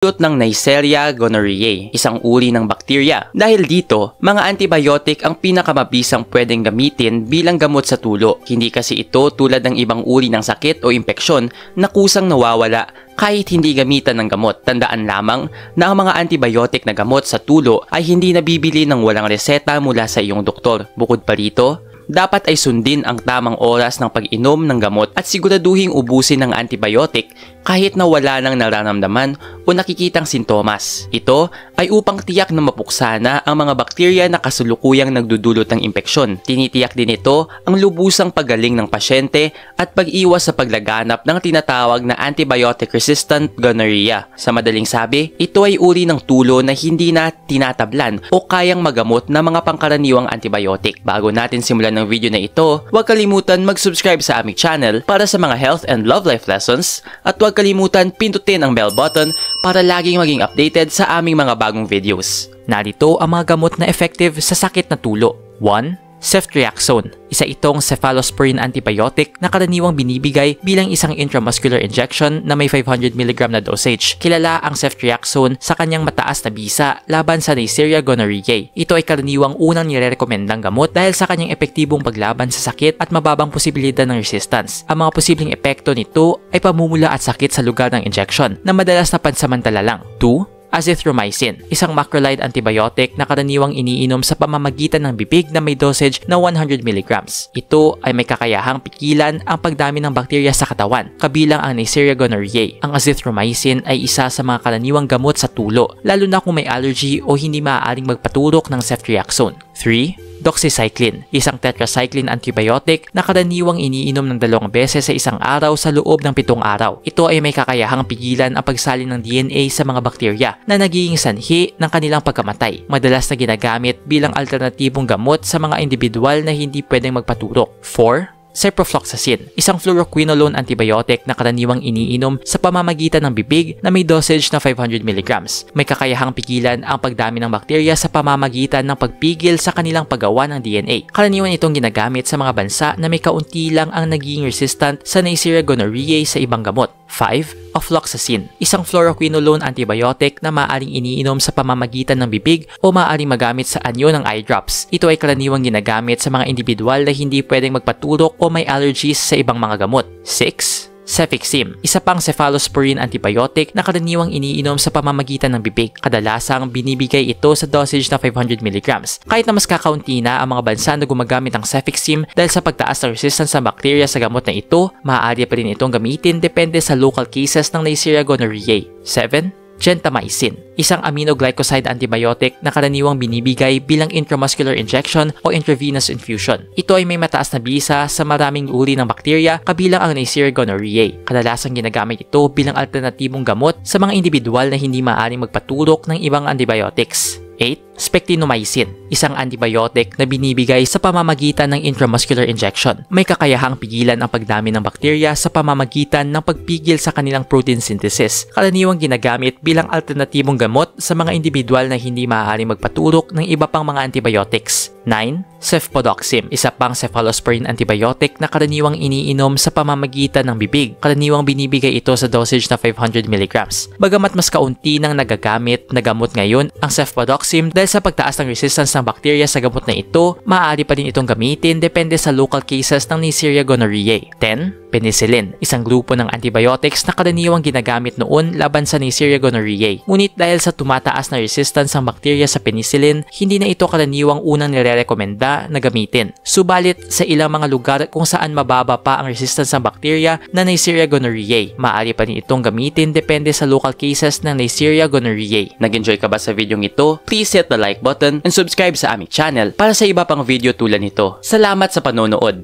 dulot ng Neisseria gonorrhoeae, isang uri ng bakterya. Dahil dito, mga antibiotic ang pinakamabisang pwedeng gamitin bilang gamot sa tulo. Hindi kasi ito tulad ng ibang uri ng sakit o impeksyon na kusang nawawala kahit hindi gamitan ng gamot. Tandaan lamang na ang mga antibiotic na gamot sa tulo ay hindi nabibili ng walang reseta mula sa iyong doktor. Bukod pa rito, dapat ay sundin ang tamang oras ng pag-inom ng gamot at siguraduhing ubusin ng antibiotic kahit na wala nang nararamdaman o nakikitang sintomas. Ito ay upang tiyak na mapuksana ang mga bakterya na kasulukuyang nagdudulot ng impeksyon. Tinitiyak din ito ang lubusang paggaling ng pasyente at pag-iwas sa paglaganap ng tinatawag na antibiotic-resistant gonorrhea. Sa madaling sabi, ito ay uri ng tulo na hindi na tinatablan o kayang magamot na mga pangkaraniwang antibiotic. Bago natin simulan ng video na ito, huwag kalimutan mag-subscribe sa aming channel para sa mga health and love life lessons at huwag kalimutan pindutin ang bell button para laging maging updated sa aming mga bagong videos. Narito ang mga gamot na effective sa sakit na tulo. 1. Ceftriaxone. Isa itong cephalosporin antibiotic na karaniwang binibigay bilang isang intramuscular injection na may 500 mg na dosage. Kilala ang ceftriaxone sa kanyang mataas na bisa laban sa Neisseria gonorrhoeae. Ito ay karaniwang unang nirerekomendang gamot dahil sa kanyang epektibong paglaban sa sakit at mababang posibilidad ng resistance. Ang mga posibleng epekto nito ay pamumula at sakit sa lugar ng injection na madalas na pansamantala lang. 2. Azithromycin, isang macrolide antibiotic na karaniwang iniinom sa pamamagitan ng bibig na may dosage na 100 mg. Ito ay may kakayahang pigilan ang pagdami ng bakterya sa katawan, kabilang ang Neisseria gonorrhoeae. Ang azithromycin ay isa sa mga karaniwang gamot sa tulo, lalo na kung may allergy o hindi maaaring magpaturok ng ceftriaxone. 3. Doxycycline, isang tetracycline antibiotic na karaniwang iniinom ng 2 beses sa isang araw sa loob ng 7 araw. Ito ay may kakayahang pigilan ang pagsalin ng DNA sa mga bakterya na nagiging sanhi ng kanilang pagkamatay. Madalas na ginagamit bilang alternatibong gamot sa mga individual na hindi pwedeng magpaturok. 4. Ciprofloxacin, isang fluoroquinolone antibiotic na karaniwang iniinom sa pamamagitan ng bibig na may dosage na 500 mg. May kakayahang pigilan ang pagdami ng bakterya sa pamamagitan ng pagpigil sa kanilang paggawa ng DNA. Karaniwan itong ginagamit sa mga bansa na may kaunti lang ang nagiging resistant sa Neisseria gonorrhoeae sa ibang gamot. 5. Ofloxacin, isang fluoroquinolone antibiotic na maaaring iniinom sa pamamagitan ng bibig o maaaring magamit sa anyo ng eye drops. Ito ay karaniwang ginagamit sa mga individual na hindi pwedeng magpaturok o may allergies sa ibang mga gamot. 6. Cefixime, isa pang cephalosporin antibiotic na karaniwang iniinom sa pamamagitan ng bibig. Kadalasang binibigay ito sa dosage na 500 mg. Kahit na mas kakaunti na ang mga bansa na gumagamit ng cefixime dahil sa pagtaas ng resistance ng bakterya sa gamot na ito, maaari pa rin itong gamitin depende sa local cases ng Neisseria gonorrhoeae. 7. Gentamicin, isang aminoglycoside antibiotic na karaniwang binibigay bilang intramuscular injection o intravenous infusion. Ito ay may mataas na bisa sa maraming uri ng bakterya kabilang ang Neisseria gonorrhoeae. Kadalasang ginagamit ito bilang alternatibong gamot sa mga individual na hindi maaaring magpaturok ng ibang antibiotics. 8. Spectinomycin, isang antibiotic na binibigay sa pamamagitan ng intramuscular injection. May kakayahang pigilan ang pagdami ng bakterya sa pamamagitan ng pagpigil sa kanilang protein synthesis. Karaniwang ginagamit bilang alternatibong gamot sa mga individual na hindi maaaring magpaturok ng iba pang mga antibiotics. 9. Cefpodoxime, isa pang cephalosporin antibiotic na karaniwang iniinom sa pamamagitan ng bibig. Karaniwang binibigay ito sa dosage na 500 mg. Bagamat mas kaunti nang nagagamit na gamot ngayon ang cefpodoxime dahil sa pagtaas ng resistance ng bakterya sa gamot na ito, maaari pa rin itong gamitin depende sa local cases ng Neisseria gonorrhoeae. 10. Penicillin, isang grupo ng antibiotics na karaniwang ginagamit noon laban sa Neisseria gonorrhoeae. Ngunit dahil sa tumataas na resistance ng bakterya sa penicillin, hindi na ito karaniwang unang nirerekomenda na gamitin. Subalit sa ilang mga lugar kung saan mababa pa ang resistance ng bakterya na Neisseria gonorrhoeae, maaari pa rin itong gamitin depende sa local cases ng Neisseria gonorrhoeae. Nag-enjoy ka ba sa videong ito? Please hit the like button and subscribe sa aming channel para sa iba pang video tulad nito. Salamat sa panonood!